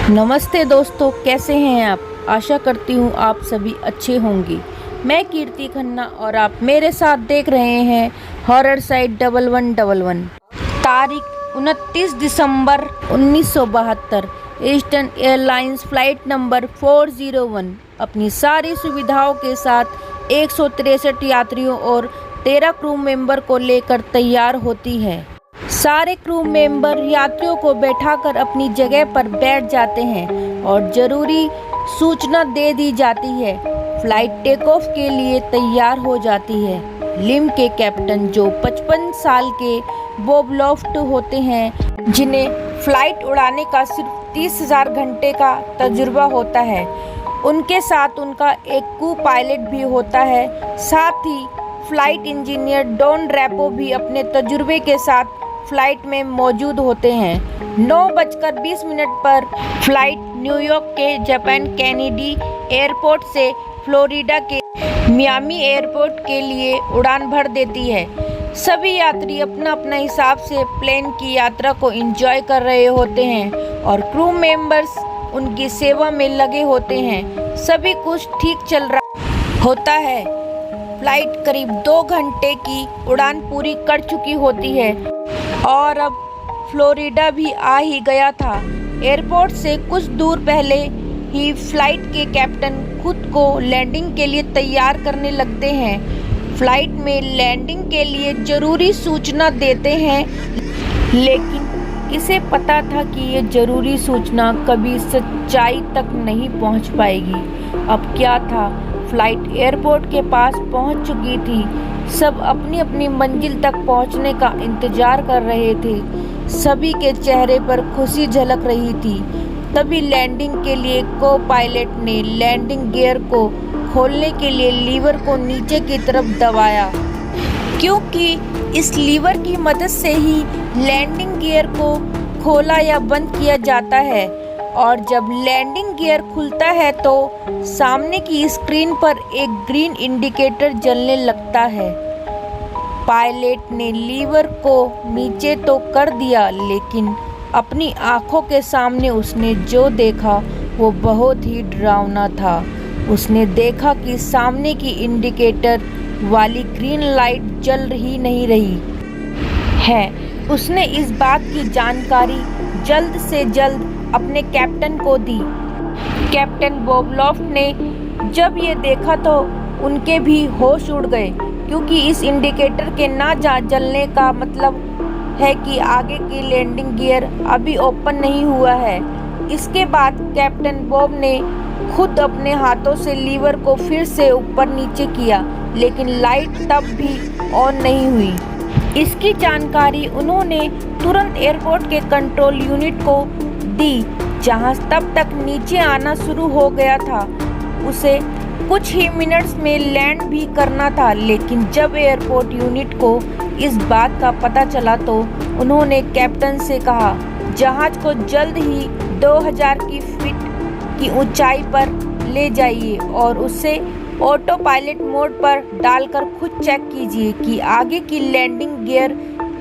नमस्ते दोस्तों, कैसे हैं आप। आशा करती हूँ आप सभी अच्छे होंगे। मैं कीर्ति खन्ना और आप मेरे साथ देख रहे हैं हॉरर साइट 1111। तारीख 29 दिसंबर 1972। ईस्टर्न एयरलाइंस फ्लाइट नंबर 401 अपनी सारी सुविधाओं के साथ 163 यात्रियों और 13 क्रू मेंबर को लेकर तैयार होती है। सारे क्रू मेंबर यात्रियों को बैठाकर अपनी जगह पर बैठ जाते हैं और जरूरी सूचना दे दी जाती है। फ्लाइट टेक ऑफ के लिए तैयार हो जाती है। लिम के कैप्टन, जो 55 साल के बॉब लॉफ्ट होते हैं, जिन्हें फ्लाइट उड़ाने का सिर्फ 30,000 घंटे का तजुर्बा होता है, उनके साथ उनका एक को पायलट भी होता है। साथ ही फ्लाइट इंजीनियर डॉन ड्रैपो भी अपने तजुर्बे के साथ फ्लाइट में मौजूद होते हैं। 9:20 पर फ्लाइट न्यूयॉर्क के जापान केनेडी एयरपोर्ट से फ्लोरिडा के मियामी एयरपोर्ट के लिए उड़ान भर देती है। सभी यात्री अपना अपना हिसाब से प्लेन की यात्रा को एंजॉय कर रहे होते हैं और क्रू मेंबर्स उनकी सेवा में लगे होते हैं। सभी कुछ ठीक चल रहा होता है। फ्लाइट करीब 2 घंटे की उड़ान पूरी कर चुकी होती है और अब फ्लोरिडा भी आ ही गया था। एयरपोर्ट से कुछ दूर पहले ही फ्लाइट के कैप्टन खुद को लैंडिंग के लिए तैयार करने लगते हैं। फ्लाइट में लैंडिंग के लिए जरूरी सूचना देते हैं, लेकिन किसे पता था कि ये जरूरी सूचना कभी सच्चाई तक नहीं पहुंच पाएगी। अब क्या था, फ्लाइट एयरपोर्ट के पास पहुंच चुकी थी। सब अपनी अपनी मंजिल तक पहुंचने का इंतजार कर रहे थे। सभी के चेहरे पर खुशी झलक रही थी। तभी लैंडिंग के लिए को पायलट ने लैंडिंग गियर को खोलने के लिए लीवर को नीचे की तरफ दबाया, क्योंकि इस लीवर की मदद से ही लैंडिंग गियर को खोला या बंद किया जाता है। और जब लैंडिंग गियर खुलता है तो सामने की स्क्रीन पर एक ग्रीन इंडिकेटर जलने लगता है। पायलट ने लीवर को नीचे तो कर दिया, लेकिन अपनी आंखों के सामने उसने जो देखा वो बहुत ही डरावना था। उसने देखा कि सामने की इंडिकेटर वाली ग्रीन लाइट जल ही नहीं रही है। उसने इस बात की जानकारी जल्द से जल्द अपने कैप्टन को दी। कैप्टन बॉब लॉफ्ट ने जब ये देखा तो उनके भी होश उड़ गए, क्योंकि इस इंडिकेटर के ना जलने का मतलब है कि आगे की लैंडिंग गियर अभी ओपन नहीं हुआ है। इसके बाद कैप्टन बॉब ने खुद अपने हाथों से लीवर को फिर से ऊपर नीचे किया, लेकिन लाइट तब भी ऑन नहीं हुई। इसकी जानकारी उन्होंने तुरंत एयरपोर्ट के कंट्रोल यूनिट को दी, जहां तब तक नीचे आना शुरू हो गया था। उसे कुछ ही मिनट्स में लैंड भी करना था, लेकिन जब एयरपोर्ट यूनिट को इस बात का पता चला तो उन्होंने कैप्टन से कहा, जहाज को जल्द ही 2000 की फीट की ऊंचाई पर ले जाइए और उसे ऑटो पायलट मोड पर डालकर खुद चेक कीजिए कि आगे की लैंडिंग गियर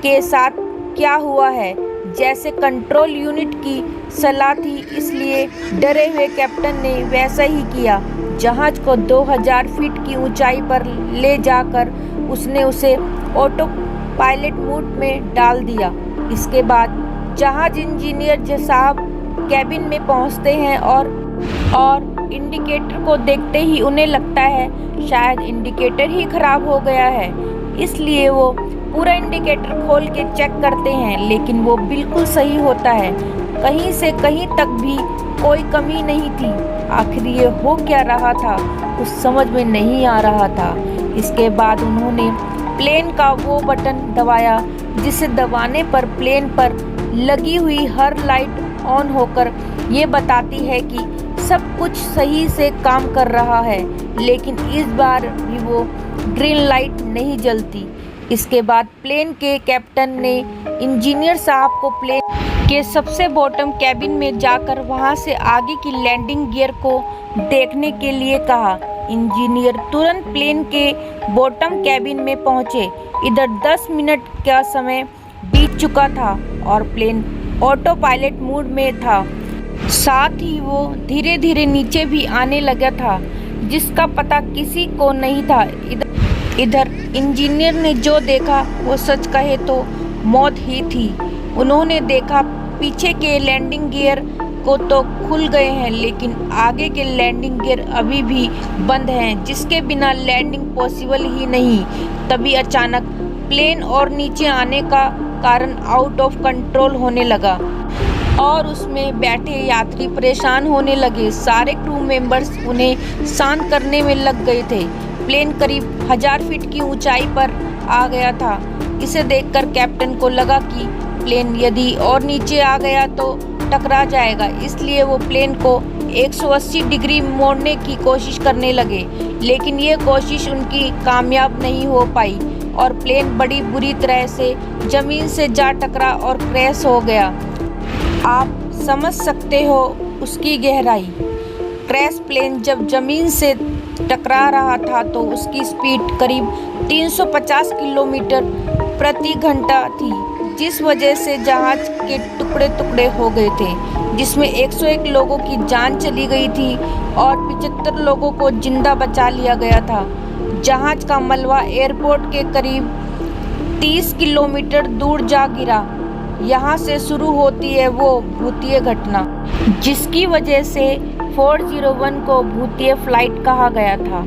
के साथ क्या हुआ है। जैसे कंट्रोल यूनिट की सलाह थी, इसलिए डरे हुए कैप्टन ने वैसा ही किया। जहाज को 2000 फीट की ऊंचाई पर ले जाकर उसने उसे ऑटो पायलट मोड में डाल दिया। इसके बाद जहाज इंजीनियर साहब कैबिन में पहुंचते हैं और इंडिकेटर को देखते ही उन्हें लगता है शायद इंडिकेटर ही खराब हो गया है। इसलिए वो पूरा इंडिकेटर खोल के चेक करते हैं, लेकिन वो बिल्कुल सही होता है। कहीं से कहीं तक भी कोई कमी नहीं थी। आखिर ये हो क्या रहा था, कुछ समझ में नहीं आ रहा था। इसके बाद उन्होंने प्लेन का वो बटन दबाया जिसे दबाने पर प्लेन पर लगी हुई हर लाइट ऑन होकर ये बताती है कि सब कुछ सही से काम कर रहा है, लेकिन इस बार भी वो ग्रीन लाइट नहीं जलती। इसके बाद प्लेन के कैप्टन ने इंजीनियर साहब को प्लेन के सबसे बॉटम कैबिन में जाकर वहां से आगे की लैंडिंग गियर को देखने के लिए कहा। इंजीनियर तुरंत प्लेन के बॉटम कैबिन में पहुंचे। इधर 10 मिनट का समय बीत चुका था और प्लेन ऑटो पायलट मोड में था। साथ ही वो धीरे धीरे नीचे भी आने लगा था, जिसका पता किसी को नहीं था। इधर इंजीनियर ने जो देखा वो सच कहे तो मौत ही थी। उन्होंने देखा पीछे के लैंडिंग गियर को तो खुल गए हैं, लेकिन आगे के लैंडिंग गियर अभी भी बंद हैं, जिसके बिना लैंडिंग पॉसिबल ही नहीं। तभी अचानक प्लेन और नीचे आने का कारण आउट ऑफ कंट्रोल होने लगा और उसमें बैठे यात्री परेशान होने लगे। सारे क्रू मेंबर्स उन्हें शांत करने में लग गए थे। प्लेन करीब 1000 फीट की ऊंचाई पर आ गया था। इसे देखकर कैप्टन को लगा कि प्लेन यदि और नीचे आ गया तो टकरा जाएगा, इसलिए वो प्लेन को 180 डिग्री मोड़ने की कोशिश करने लगे, लेकिन ये कोशिश उनकी कामयाब नहीं हो पाई और प्लेन बड़ी बुरी तरह से जमीन से जा टकरा और क्रैश हो गया। आप समझ सकते हो उसकी गहराई। क्रैश प्लेन जब जमीन से टकरा रहा था तो उसकी स्पीड करीब 350 किलोमीटर प्रति घंटा थी, जिस वजह से जहाज के टुकड़े टुकड़े हो गए थे, जिसमें 101 लोगों की जान चली गई थी और 75 लोगों को जिंदा बचा लिया गया था। जहाज का मलबा एयरपोर्ट के करीब 30 किलोमीटर दूर जा गिरा। यहाँ से शुरू होती है वो भूतीय घटना, जिसकी वजह से 401 को भूतीय फ्लाइट कहा गया था।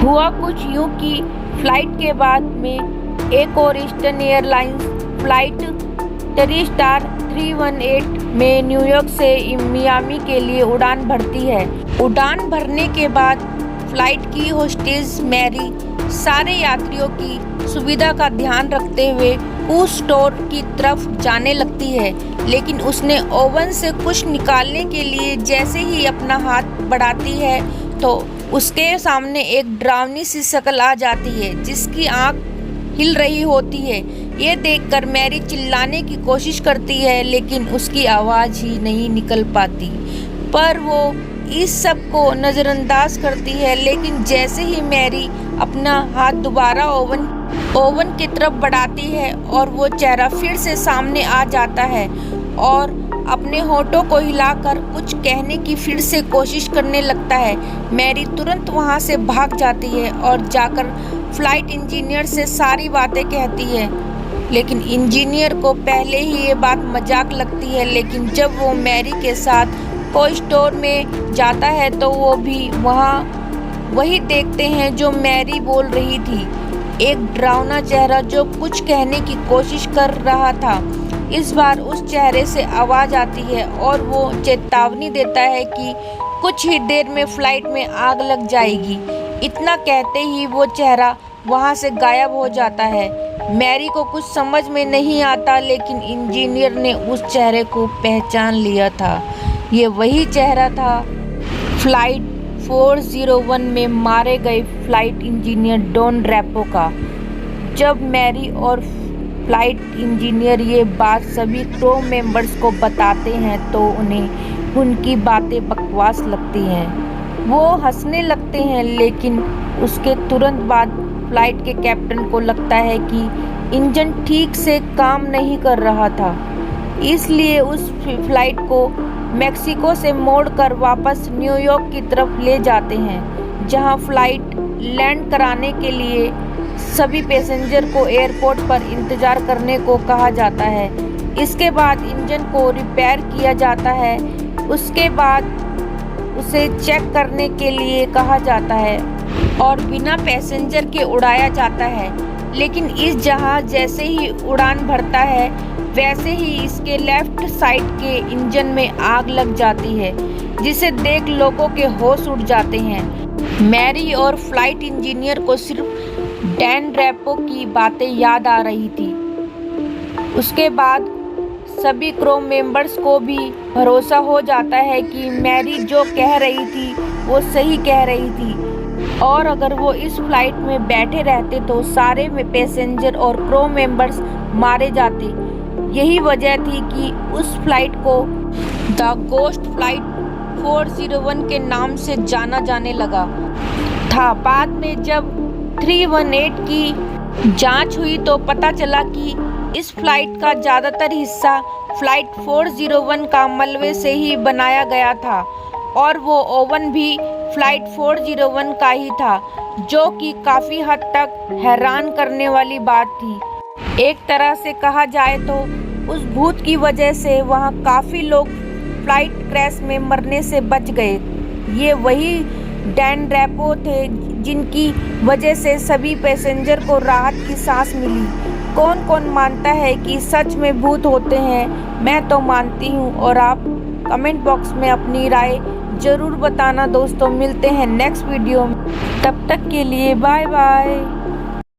हुआ कुछ यूं कि फ्लाइट के बाद में एक और ईस्टर्न एयरलाइंस फ्लाइट टेरिस्टार 318 में न्यूयॉर्क से मियामी के लिए उड़ान भरती है। उड़ान भरने के बाद फ्लाइट की होस्टेस मैरी सारे यात्रियों की सुविधा का ध्यान रखते हुए फूड स्टोर की तरफ जाने लगती है, लेकिन उसने ओवन से कुछ निकालने के लिए जैसे ही अपना हाथ बढ़ाती है तो उसके सामने एक डरावनी सी शक्ल आ जाती है, जिसकी आंख हिल रही होती है। ये देखकर मैरी चिल्लाने की कोशिश करती है, लेकिन उसकी आवाज़ ही नहीं निकल पाती, पर वो इस सब को नज़रअंदाज करती है। लेकिन जैसे ही मैरी अपना हाथ दोबारा ओवन की तरफ बढ़ाती है और वो चेहरा फिर से सामने आ जाता है और अपने होठों को हिलाकर कुछ कहने की फिर से कोशिश करने लगता है। मैरी तुरंत वहाँ से भाग जाती है और जाकर फ्लाइट इंजीनियर से सारी बातें कहती है, लेकिन इंजीनियर को पहले ही ये बात मजाक लगती है। लेकिन जब वो मैरी के साथ कोई स्टोर में जाता है तो वो भी वहाँ वही देखते हैं जो मैरी बोल रही थी, एक डरावना चेहरा जो कुछ कहने की कोशिश कर रहा था। इस बार उस चेहरे से आवाज़ आती है और वो चेतावनी देता है कि कुछ ही देर में फ्लाइट में आग लग जाएगी। इतना कहते ही वो चेहरा वहाँ से गायब हो जाता है। मैरी को कुछ समझ में नहीं आता, लेकिन इंजीनियर ने उस चेहरे को पहचान लिया था। ये वही चेहरा था फ्लाइट 401 में मारे गए फ्लाइट इंजीनियर डॉन ड्रैपो का। जब मैरी और फ्लाइट इंजीनियर ये बात सभी क्रू मेंबर्स को बताते हैं तो उन्हें उनकी बातें बकवास लगती हैं। वो हंसने लगते हैं, लेकिन उसके तुरंत बाद फ्लाइट के कैप्टन को लगता है कि इंजन ठीक से काम नहीं कर रहा था, इसलिए उस फ्लाइट को मेक्सिको से मोड़कर वापस न्यूयॉर्क की तरफ ले जाते हैं, जहां फ्लाइट लैंड कराने के लिए सभी पैसेंजर को एयरपोर्ट पर इंतज़ार करने को कहा जाता है। इसके बाद इंजन को रिपेयर किया जाता है, उसके बाद उसे चेक करने के लिए कहा जाता है और बिना पैसेंजर के उड़ाया जाता है। लेकिन इस जहाज़ जैसे ही उड़ान भरता है वैसे ही इसके लेफ्ट साइड के इंजन में आग लग जाती है, जिसे देख लोगों के होश उड़ जाते हैं। मैरी और फ्लाइट इंजीनियर को सिर्फ डॉन ड्रैपो की बातें याद आ रही थी। उसके बाद सभी क्रू मेंबर्स को भी भरोसा हो जाता है कि मैरी जो कह रही थी वो सही कह रही थी, और अगर वो इस फ्लाइट में बैठे रहते तो सारे पैसेंजर और क्रू मेंबर्स मारे जाते। यही वजह थी कि उस फ्लाइट को द गोस्ट फ्लाइट 401 के नाम से जाना जाने लगा था। बाद में जब 318 की जांच हुई तो पता चला कि इस फ्लाइट का ज़्यादातर हिस्सा फ्लाइट 401 का मलबे से ही बनाया गया था और वो ओवन भी फ्लाइट 401 का ही था, जो कि काफ़ी हद तक हैरान करने वाली बात थी। एक तरह से कहा जाए तो उस भूत की वजह से वहाँ काफ़ी लोग फ्लाइट क्रैश में मरने से बच गए। ये वही डैन ड्रैपो थे जिनकी वजह से सभी पैसेंजर को राहत की सांस मिली। कौन कौन मानता है कि सच में भूत होते हैं? मैं तो मानती हूँ, और आप कमेंट बॉक्स में अपनी राय ज़रूर बताना दोस्तों। मिलते हैं नेक्स्ट वीडियो में, तब तक के लिए बाय बाय।